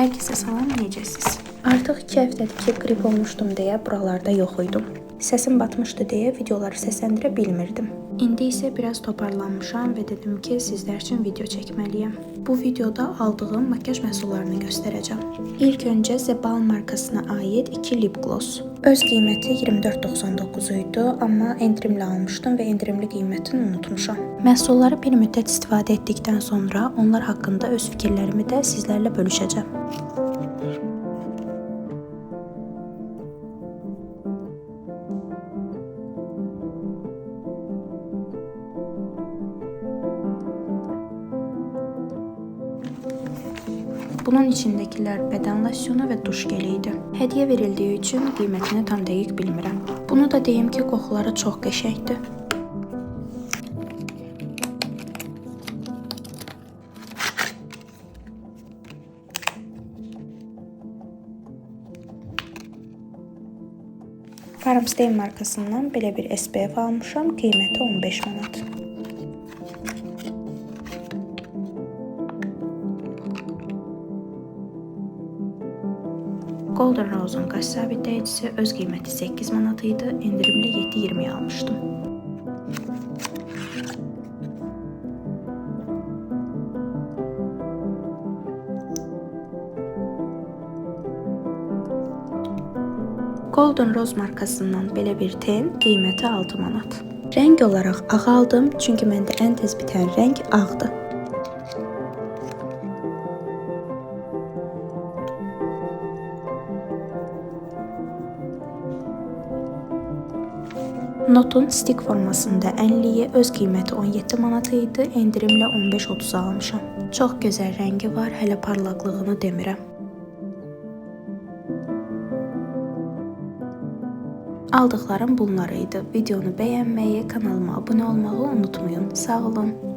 Hər kəsə salam, necəsiz? Artıq 2 həftədir ki, qrip olmuşdum deyə buralarda yox idim. Səsim batmışdı deyə videoları səsləndirə bilmirdim. İndi isə biraz toparlanmışam və dedim ki, sizlər üçün video çəkməliyəm. Bu videoda aldığım makyaj məhsullarını göstərəcəm. İlk öncə The Balm markasına aid 2 lip gloss. Öz qiyməti 24.99 idi, amma endirimlə almışdım və endirimli qiymətini unutmuşam. Məhsulları bir müddət istifadə etdikdən sonra onlar haqqında öz fikirlərimi də sizlərlə bölüşəcəm. Bunun içindəkilər bədən losyonu və duş geli idi. Hədiyyə verildiyi üçün qiymətini tam dəqiq bilmirəm. Bunu da deyim ki, qoxuları çox qəşəngdir. Farmstein markasından belə bir SPF almışam, qiyməti 15 manat. Golden Rose'un qaş sabitləyicisi öz qiyməti 8 manat idi, endirimli 7.20-yə almışdım. Golden Rose markasından belə bir ten, qiyməti 6 manat. Rəng olaraq ağ aldım, çünki məndə ən tez bitən rəng ağdır. Notun stick formasında ənliyi öz qiyməti 17 manat idi, endirimlə 15.30 almışam. Çox gözəl rəngi var, hələ parlaqlığını demirəm. Aldıqlarım bunlar idi. Videonu bəyənməyi, kanalıma abunə olmağı unutmayın. Sağ olun.